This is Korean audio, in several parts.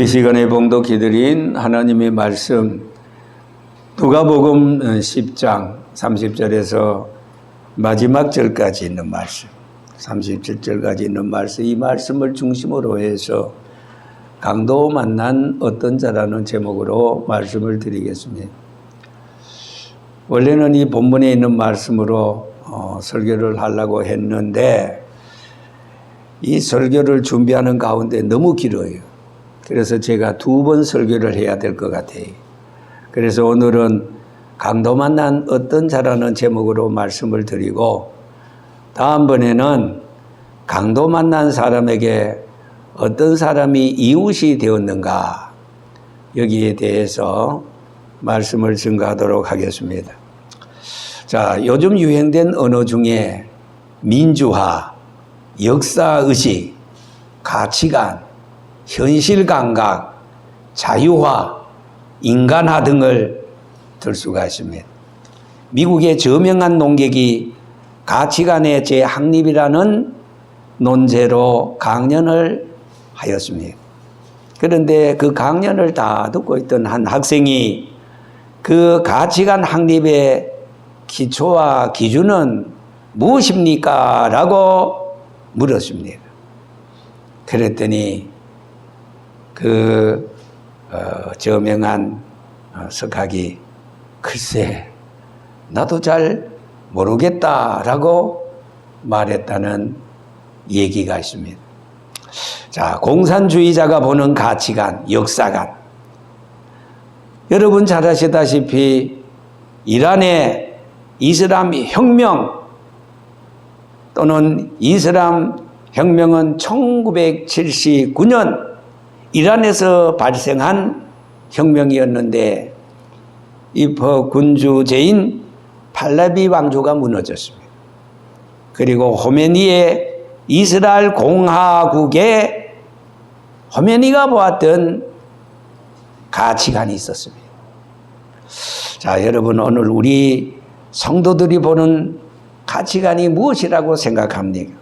이 시간에 봉독해드린 하나님의 말씀 누가복음 10장 30절에서 마지막 절까지 있는 말씀, 37절까지 있는 말씀, 이 말씀을 중심으로 해서 강도 만난 어떤 자라는 제목으로 말씀을 드리겠습니다. 원래는 이 본문에 있는 말씀으로 설교를 하려고 했는데 이 설교를 준비하는 가운데 너무 길어요. 그래서 제가 2번 설교를 해야 될 것 같아요. 그래서 오늘은 강도 만난 어떤 자라는 제목으로 말씀을 드리고, 다음번에는 강도 만난 사람에게 어떤 사람이 이웃이 되었는가, 여기에 대해서 말씀을 증거하도록 하겠습니다. 자, 요즘 유행된 언어 중에 민주화, 역사의식, 가치관, 현실감각, 자유화, 인간화 등을 들 수가 있습니다. 미국의 저명한 논객이 가치관의 재확립이라는 논제로 강연을 하였습니다. 그런데 그 강연을 다 듣고 있던 한 학생이 그 가치관 확립의 기초와 기준은 무엇입니까? 라고 물었습니다. 그랬더니 저명한 석학이 글쎄 나도 잘 모르겠다라고 말했다는 얘기가 있습니다. 자, 공산주의자가 보는 가치관, 역사관. 여러분 잘 아시다시피 이란의 이슬람 혁명 또는 이슬람 혁명은 1979년 이란에서 발생한 혁명이었는데 이 군주제인 팔레비 왕조가 무너졌습니다. 그리고 호메니의 이스라엘 공화국에 호메니가 보았던 가치관이 있었습니다. 자, 여러분 오늘 우리 성도들이 보는 가치관이 무엇이라고 생각합니까?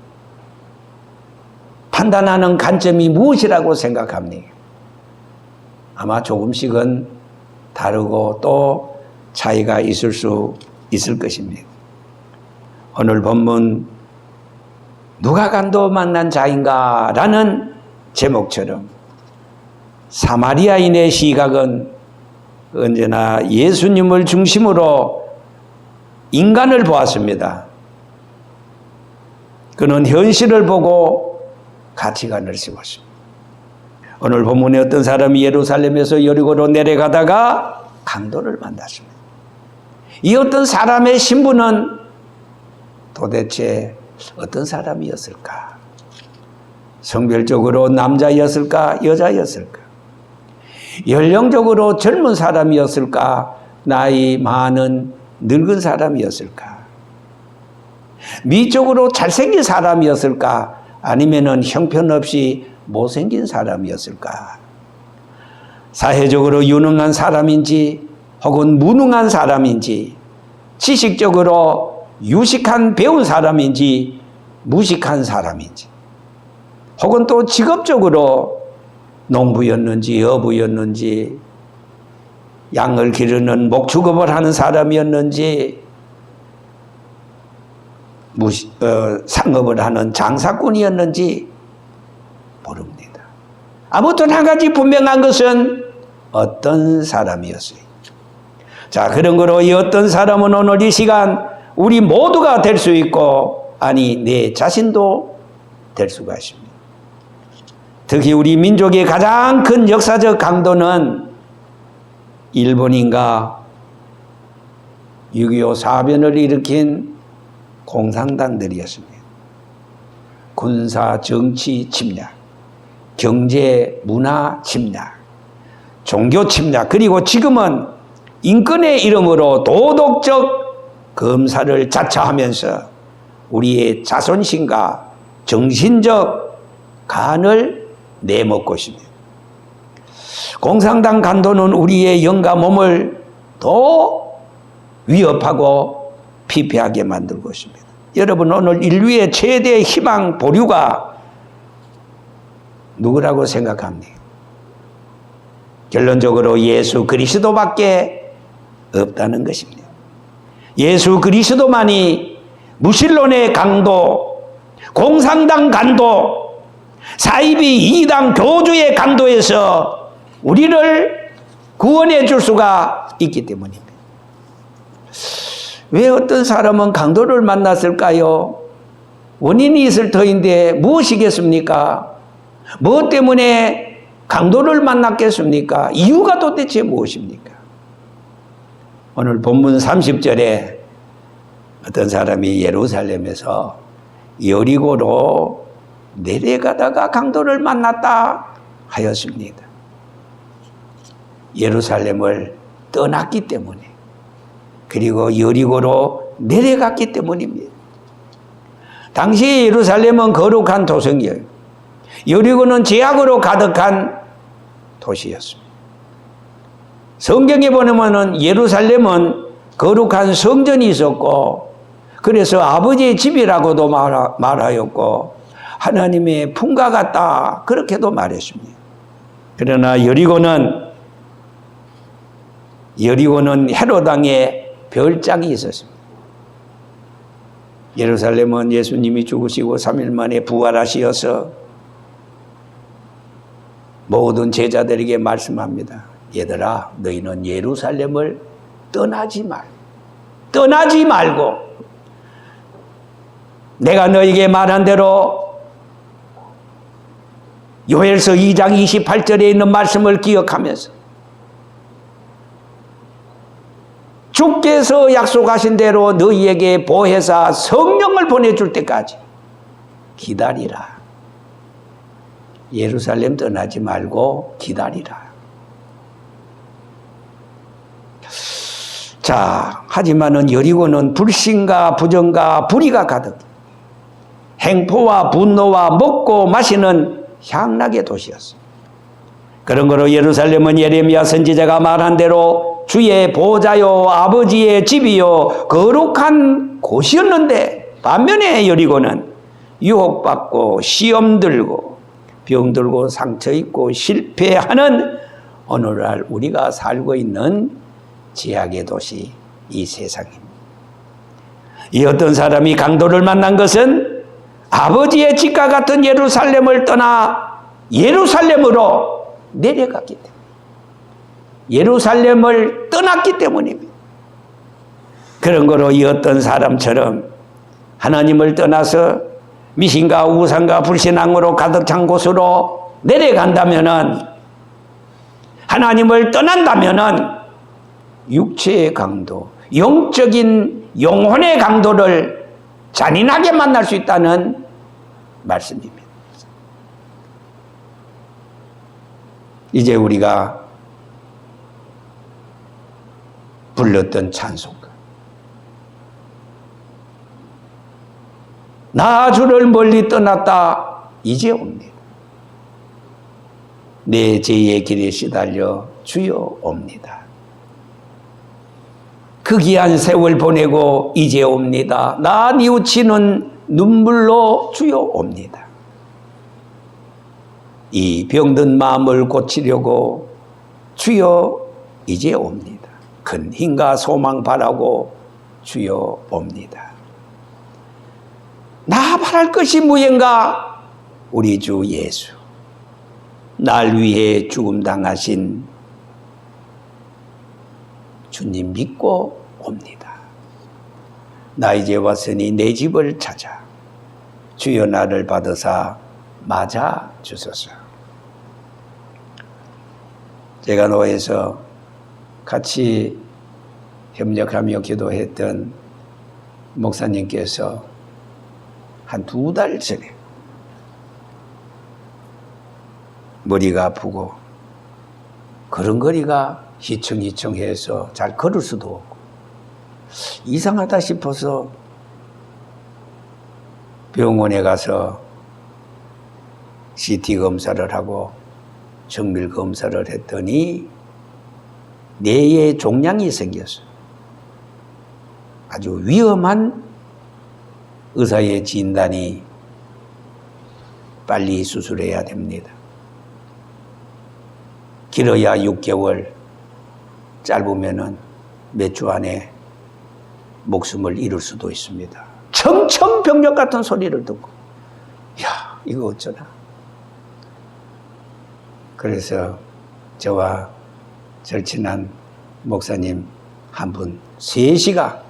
판단하는 관점이 무엇이라고 생각합니까? 아마 조금씩은 다르고 또 차이가 있을 수 있을 것입니다. 오늘 본문 누가 강도 만난 자인가? 라는 제목처럼 사마리아인의 시각은 언제나 예수님을 중심으로 인간을 보았습니다. 그는 현실을 보고 가치관을 세웠습니다. 오늘 본문에 어떤 사람이 예루살렘에서 여리고로 내려가다가 강도를 만났습니다. 이 어떤 사람의 신분은 도대체 어떤 사람이었을까? 성별적으로 남자였을까? 여자였을까? 연령적으로 젊은 사람이었을까? 나이 많은 늙은 사람이었을까? 미적으로 잘생긴 사람이었을까? 아니면은 형편없이 못생긴 사람이었을까? 사회적으로 유능한 사람인지 혹은 무능한 사람인지 지식적으로 유식한 배운 사람인지 무식한 사람인지 혹은 또 직업적으로 농부였는지 어부였는지 양을 기르는 목축업을 하는 사람이었는지 상업을 하는 장사꾼이었는지 모릅니다. 아무튼 한 가지 분명한 것은 어떤 사람이었어요. 자, 그런 거로 이 어떤 사람은 오늘 이 시간 우리 모두가 될 수 있고, 아니 내 자신도 될 수가 있습니다. 특히 우리 민족의 가장 큰 역사적 강도는 일본인가 6.25 사변을 일으킨 공산당들이었습니다. 군사 정치 침략, 경제 문화 침략, 종교 침략, 그리고 지금은 인권의 이름으로 도덕적 검사를 자처하면서 우리의 자존심과 정신적 간을 내먹고 있습니다. 공산당 간도는 우리의 영과 몸을 더 위협하고 피폐하게 만들고 있습니다. 여러분, 오늘 인류의 최대 희망 보류가 누구라고 생각합니까? 결론적으로 예수 그리스도밖에 없다는 것입니다. 예수 그리스도만이 무신론의 강도, 공산당 강도, 사이비 이당 교주의 강도에서 우리를 구원해 줄 수가 있기 때문입니다. 왜 어떤 사람은 강도를 만났을까요? 원인이 있을 터인데 무엇이겠습니까? 무엇 때문에 강도를 만났겠습니까? 이유가 도대체 무엇입니까? 오늘 본문 30절에 어떤 사람이 예루살렘에서 여리고로 내려가다가 강도를 만났다 하였습니다. 예루살렘을 떠났기 때문에, 그리고 여리고로 내려갔기 때문입니다. 당시 예루살렘은 거룩한 도성이에요. 여리고는 죄악으로 가득한 도시였습니다. 성경에 보면은 예루살렘은 거룩한 성전이 있었고, 그래서 아버지의 집이라고도 말하였고, 하나님의 품과 같다 그렇게도 말했습니다. 그러나 여리고는 헤롯 왕의 별장이 있었습니다. 예루살렘은 예수님이 죽으시고 3일 만에 부활하시어서 모든 제자들에게 말씀합니다. 얘들아, 너희는 예루살렘을 떠나지 말고 내가 너희에게 말한 대로 요엘서 2장 28절에 있는 말씀을 기억하면서 주께서 약속하신 대로 너희에게 보혜사 성령을 보내줄 때까지 기다리라. 예루살렘 떠나지 말고 기다리라. 자, 하지만은 여리고는 불신과 부정과 불의가 가득, 행포와 분노와 먹고 마시는 향락의 도시였습니다. 그런 거로 예루살렘은 예레미야 선지자가 말한 대로 주의 보좌요 아버지의 집이요 거룩한 곳이었는데, 반면에 여리고는 유혹받고 시험 들고 병들고 상처 입고 실패하는 오늘날 우리가 살고 있는 죄악의 도시, 이 세상입니다. 이 어떤 사람이 강도를 만난 것은 아버지의 집과 같은 예루살렘을 떠나 예루살렘으로 내려갔기 때문에, 예루살렘을 떠났기 때문입니다. 그런 거로 이 어떤 사람처럼 하나님을 떠나서 미신과 우상과 불신앙으로 가득 찬 곳으로 내려간다면은, 하나님을 떠난다면은 육체의 강도, 영적인 영혼의 강도를 잔인하게 만날 수 있다는 말씀입니다. 이제 우리가 불렀던 찬송가, 나 주를 멀리 떠났다 이제 옵니다. 내 죄의 길에 시달려 주여 옵니다. 그 귀한 세월 보내고 이제 옵니다. 나 뉘우치는 눈물로 주여 옵니다. 이 병든 마음을 고치려고 주여 이제 옵니다. 큰 힘과 소망 바라고 주여 옵니다. 나 바랄 것이 무엇인가? 우리 주 예수, 날 위해 죽음 당하신 주님 믿고 옵니다. 나 이제 왔으니 내 집을 찾아 주여 나를 받으사 맞아 주소서. 제가 노회에서 같이 협력하며 기도했던 목사님께서 한 2달 전에 머리가 아프고 걸음걸이가 희청희청해서 잘 걸을 수도 없고 이상하다 싶어서 병원에 가서 CT 검사를 하고 정밀 검사를 했더니 뇌에 종양이 생겼어요. 아주 위험한 의사의 진단이 빨리 수술해야 됩니다. 길어야 6개월, 짧으면은 몇 주 안에 목숨을 잃을 수도 있습니다. 청천벽력 같은 소리를 듣고, 야, 이거 어쩌나. 그래서 저와 절친한 목사님 한 분 3시가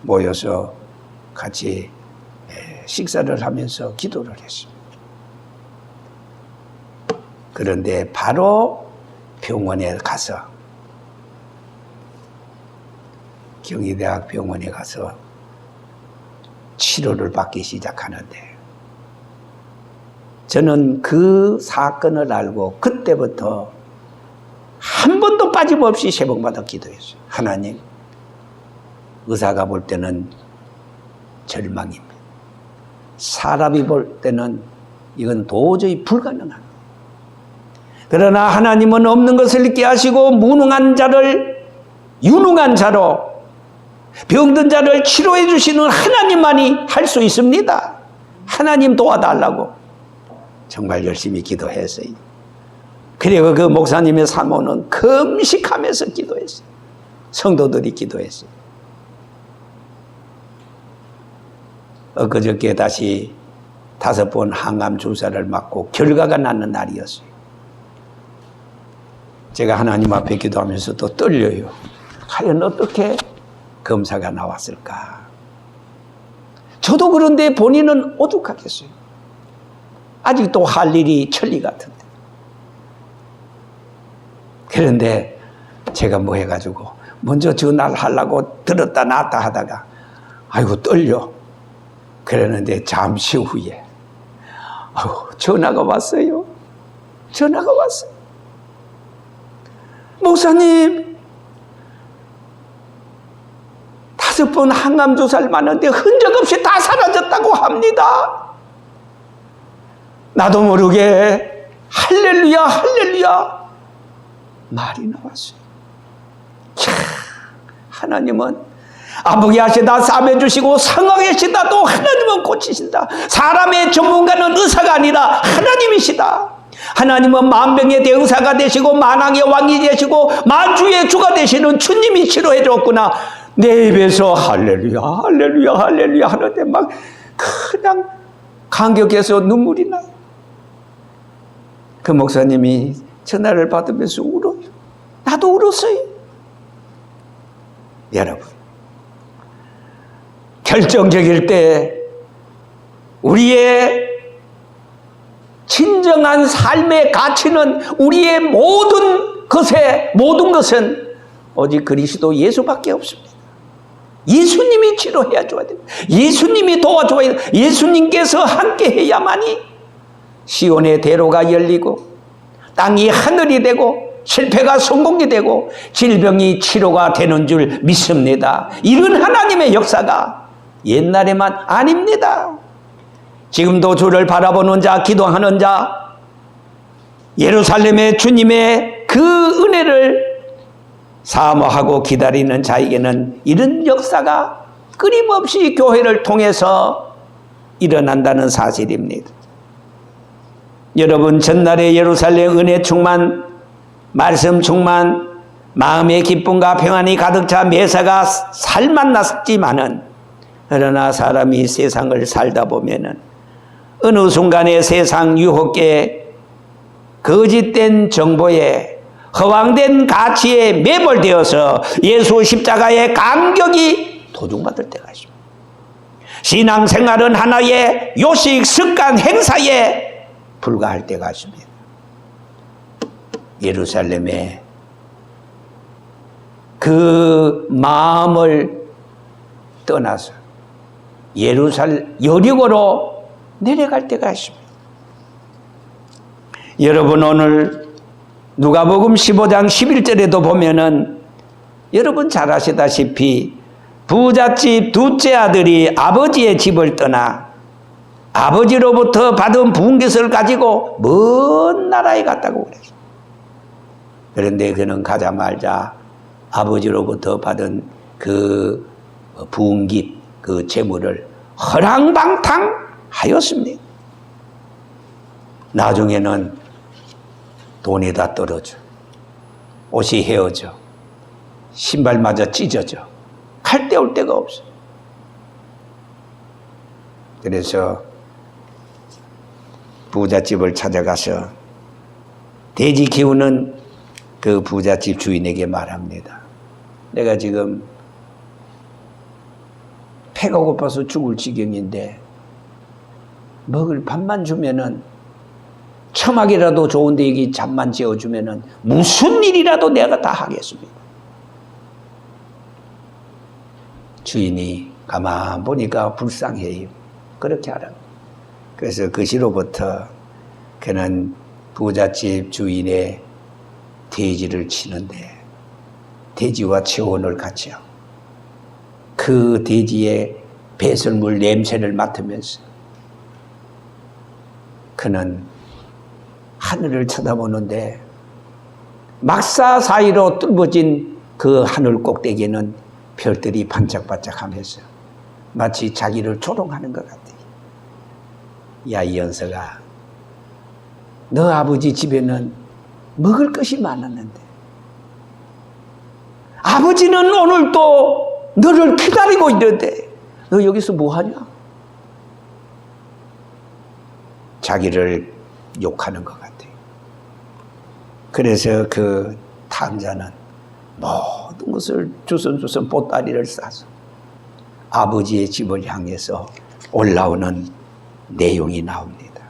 모여서 같이 식사를 하면서 기도를 했습니다. 그런데 바로 병원에 가서, 경희대학 병원에 가서 치료를 받기 시작하는데, 저는 그 사건을 알고 그때부터 한 번도 빠짐없이 새벽마다 기도했어요. 하나님, 의사가 볼 때는 절망입니다. 사람이 볼 때는 이건 도저히 불가능합니다. 그러나 하나님은 없는 것을 있게 하시고 무능한 자를 유능한 자로, 병든 자를 치료해 주시는 하나님만이 할 수 있습니다. 하나님 도와달라고 정말 열심히 기도했어요. 그리고 그 목사님의 사모는 금식하면서 기도했어요. 성도들이 기도했어요. 엊그저께 다시 5번 항암 주사를 맞고 결과가 나는 날이었어요. 제가 하나님 앞에 기도하면서 또 떨려요. 과연 어떻게 검사가 나왔을까? 저도 그런데 본인은 오죽하겠어요. 아직도 할 일이 천리 같은데. 그런데 제가 뭐 해가지고 먼저 전화를 하려고 들었다 놨다 하다가 아이고 떨려. 그랬는데 잠시 후에 전화가 왔어요. 전화가 왔어요. 목사님, 5번 항암 주사를 맞는데 흔적 없이 다 사라졌다고 합니다. 나도 모르게 할렐루야 할렐루야 말이 나왔어요. 캬, 하나님은 아프게 하시다 싸매 주시고 상하게 하시다 또 하나님은 고치신다. 사람의 전문가는 의사가 아니라 하나님이시다. 하나님은 만병의 대의사가 되시고 만왕의 왕이 되시고 만주의 주가 되시는 주님이 치료해 줬구나. 내 입에서 할렐루야 할렐루야 할렐루야 하는데 막 그냥 감격해서 눈물이 나요. 그 목사님이 전화를 받으면서 울어요. 나도 울었어요. 여러분, 결정적일 때 우리의 진정한 삶의 가치는, 우리의 모든 것은 오직 그리스도 예수밖에 없습니다. 예수님이 치료해야 줘야 돼요. 예수님이 도와줘야 돼요. 예수님께서 함께 해야만이 시온의 대로가 열리고 땅이 하늘이 되고 실패가 성공이 되고 질병이 치료가 되는 줄 믿습니다. 이런 하나님의 역사가 옛날에만 아닙니다. 지금도 주를 바라보는 자, 기도하는 자, 예루살렘의 주님의 그 은혜를 사모하고 기다리는 자에게는 이런 역사가 끊임없이 교회를 통해서 일어난다는 사실입니다. 여러분, 전날의 예루살렘 은혜 충만, 말씀 충만, 마음의 기쁨과 평안이 가득 차 매사가 살만났지만은, 그러나 사람이 세상을 살다 보면은 어느 순간에 세상 유혹에, 거짓된 정보에, 허황된 가치에 매몰되어서 예수 십자가의 감격이 도중받을 때가 있습니다. 신앙생활은 하나의 요식, 습관, 행사에 불과할 때가 있습니다. 예루살렘에 그 마음을 떠나서 여리고로 내려갈 때가 있습니다. 여러분, 오늘 누가복음 15장 11절에도 보면은 여러분 잘 아시다시피 부잣집 둘째 아들이 아버지의 집을 떠나 아버지로부터 받은 부은 것을 가지고 먼 나라에 갔다고 그랬어요. 그런데 그는 가자마자 아버지로부터 받은 그 부은 깃, 그 재물을 허랑방탕하였습니다. 나중에는 돈이 다 떨어져. 옷이 헤어져. 신발마저 찢어져. 갈 데 올 데가 없어. 그래서 부잣집을 찾아가서 돼지 키우는 그 부잣집 주인에게 말합니다. 내가 지금 배가 고파서 죽을 지경인데 먹을 밥만 주면은 처막이라도 좋은데 여기 잠만 재워주면은 무슨 일이라도 내가 다 하겠습니다. 주인이 가만 보니까 불쌍해요. 그렇게 하라. 그래서 그 시로부터 그는 부잣집 주인의 돼지를 치는데 돼지와 체온을 같이 하고 그 돼지의 배설물 냄새를 맡으면서 그는 하늘을 쳐다보는데 막사 사이로 뚫어진 그 하늘 꼭대기에는 별들이 반짝반짝하면서 마치 자기를 조롱하는 것 같아요. 야, 이연서가, 너 아버지 집에는 먹을 것이 많았는데 아버지는 오늘 또 너를 기다리고 있는데 너 여기서 뭐하냐? 자기를 욕하는 것 같아요. 그래서 그 탕자는 모든 것을 주섬주섬 보따리를 싸서 아버지의 집을 향해서 올라오는 내용이 나옵니다.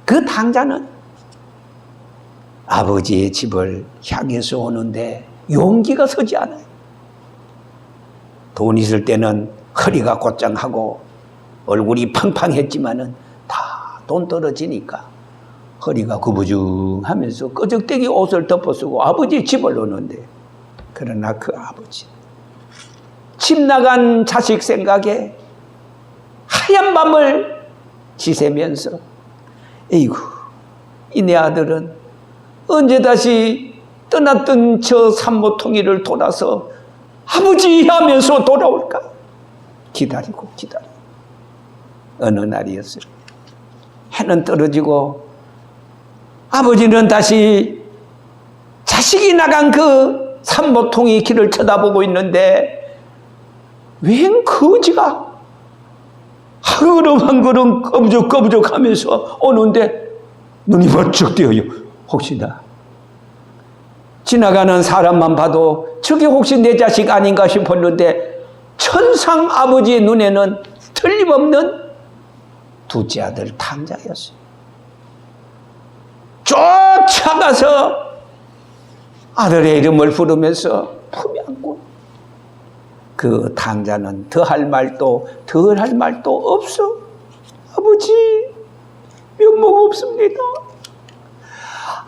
그 탕자는 아버지의 집을 향해서 오는데 용기가 서지 않아요. 돈 있을 때는 허리가 곧장하고 얼굴이 팡팡했지만은 다 돈 떨어지니까 허리가 구부정하면서 끄적대기 옷을 덮어쓰고 아버지의 집을 오는데, 그러나 그 아버지 집 나간 자식 생각에 하얀 밤을 지새면서 에이구, 이 내 아들은 언제 다시 떠났던 저 산모통일을 돌아서 아버지 하면서 돌아올까 기다리고 어느 날이었어요. 해는 떨어지고 아버지는 다시 자식이 나간 그 산모통이 길을 쳐다보고 있는데 웬 거지가 한 걸음 꺼부적꺼부적 하면서 오는데 눈이 번쩍 뜨여요. 혹시나 지나가는 사람만 봐도 저게 혹시 내 자식 아닌가 싶었는데 천상 아버지의 눈에는 틀림없는 둘째 아들 탕자였어요. 쫓아가서 아들의 이름을 부르면서 품에 안고, 그 탕자는 더할 말도 덜할 말도 없어. 아버지, 면목 없습니다.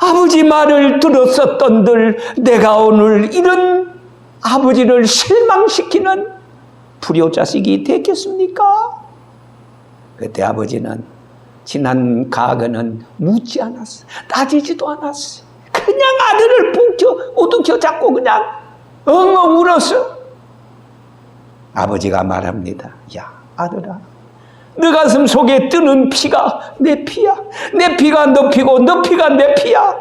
아버지 말을 들었었던들 내가 오늘 이런 아버지를 실망시키는 불효자식이 됐겠습니까? 그때 아버지는 지난 과거는 묻지 않았어. 따지지도 않았어. 그냥 아들을 우두켜 잡고 그냥 엉엉 울었어. 아버지가 말합니다. 야, 아들아, 너 가슴 속에 뜨는 피가 내 피야. 내 피가 너 피고 너 피가 내 피야.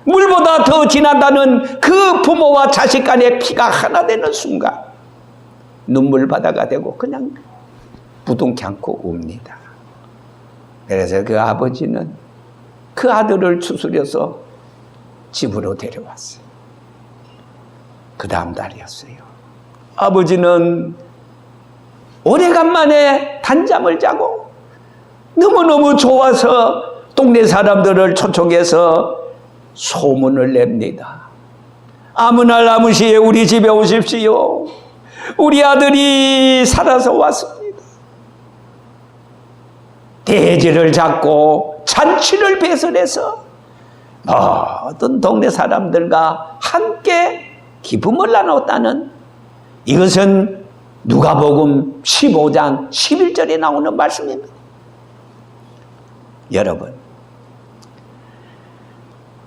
물보다 더 진하다는 그 부모와 자식 간의 피가 하나 되는 순간 눈물바다가 되고 그냥 부둥켜 안고 웁니다. 그래서 그 아버지는 그 아들을 추스려서 집으로 데려왔어요. 그 다음 달이었어요. 아버지는 오래간만에 단잠을 자고 너무너무 좋아서 동네 사람들을 초청해서 소문을 냅니다. 아무 날 아무 시에 우리 집에 오십시오. 우리 아들이 살아서 왔습니다. 돼지를 잡고 잔치를 배설해서 모든 동네 사람들과 함께 기쁨을 나눴다는, 이것은 누가복음 15장 11절에 나오는 말씀입니다. 여러분,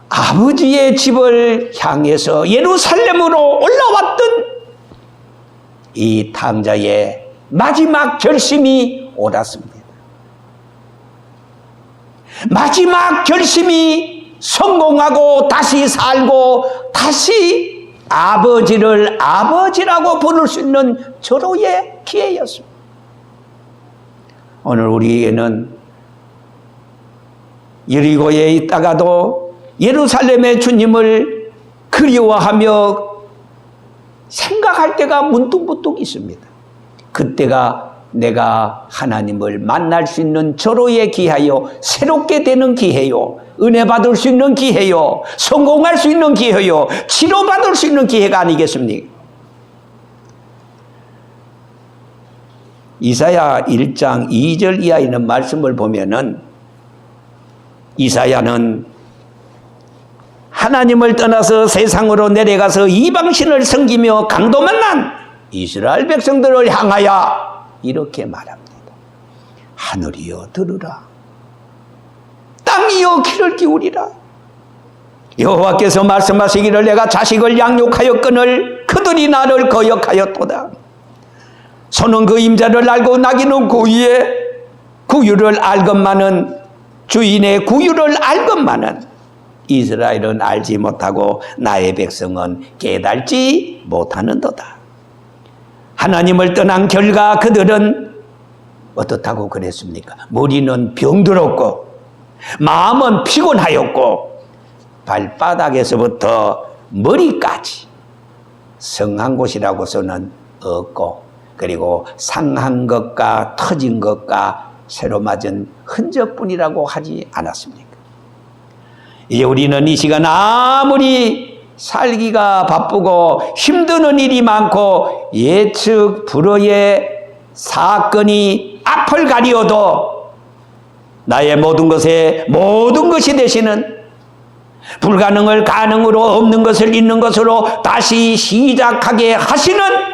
아버지의 집을 향해서 예루살렘으로 올라왔던 이 탕자의 마지막 결심이 옳았습니다. 마지막 결심이 성공하고 다시 살고 다시 아버지를 아버지라고 부를 수 있는 절호의 기회였습니다. 오늘 우리에게는 여리고에 있다가도 예루살렘의 주님을 그리워하며 생각할 때가 문득문득 있습니다. 그때가 내가 하나님을 만날 수 있는 절호의 기회요, 새롭게 되는 기회요, 은혜 받을 수 있는 기회요, 성공할 수 있는 기회요, 치료받을 수 있는 기회가 아니겠습니까? 이사야 1장 2절 이하에 있는 말씀을 보면은 이사야는 하나님을 떠나서 세상으로 내려가서 이방신을 섬기며 강도 만난 이스라엘 백성들을 향하여 이렇게 말합니다. 하늘이여 들으라, 땅이여 귀를 기울이라. 여호와께서 말씀하시기를 내가 자식을 양육하였거늘 그들이 나를 거역하였도다. 소는 그 임자를 알고 나귀는 구유의 구유를 알건만은 주인의 구유를 알건만은 이스라엘은 알지 못하고 나의 백성은 깨달지 못하는도다. 하나님을 떠난 결과 그들은 어떻다고 그랬습니까? 머리는 병들었고 마음은 피곤하였고 발바닥에서부터 머리까지 성한 곳이라고서는 없고, 그리고 상한 것과 터진 것과 새로 맞은 흔적뿐이라고 하지 않았습니까? 이제 우리는 이 시간 아무리 살기가 바쁘고 힘드는 일이 많고 예측 불허의 사건이 앞을 가리어도 나의 모든 것에 모든 것이 되시는, 불가능을 가능으로, 없는 것을 있는 것으로 다시 시작하게 하시는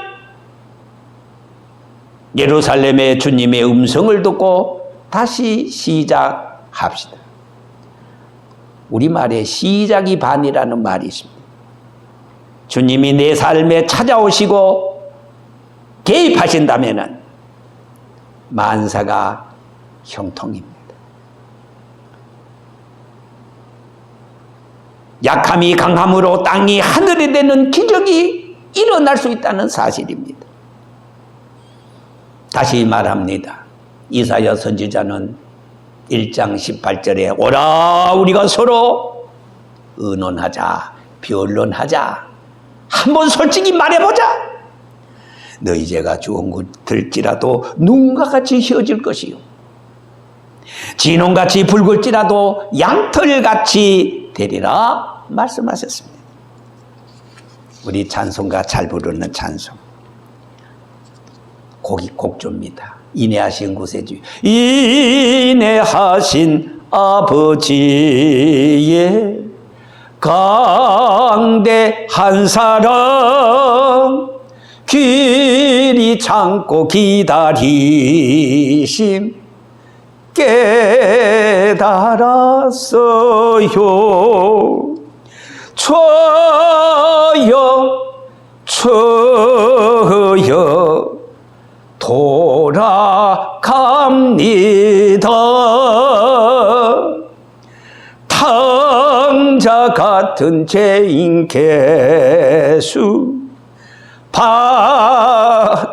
예루살렘의 주님의 음성을 듣고 다시 시작합시다. 우리말에 시작이 반이라는 말이 있습니다. 주님이 내 삶에 찾아오시고 개입하신다면 만사가 형통입니다. 약함이 강함으로 땅이 하늘이 되는 기적이 일어날 수 있다는 사실입니다. 다시 말합니다. 이사야 선지자는 1장 18절에 오라 우리가 서로 의논하자, 변론하자, 한번 솔직히 말해보자. 너희 죄가 주은 것들지라도 눈과 같이 휘어질 것이요 진홍같이 붉을지라도 양털같이 되리라 말씀하셨습니다. 우리 찬송가 잘 부르는 찬송, 곡이 곡조입니다. 인내하신 구세주, 인내하신 아버지의 강대한 사랑, 길이 참고 기다리심 깨달았어요. 저여 돌아갑니다. 탕자 같은 죄인 개수 받아주소서.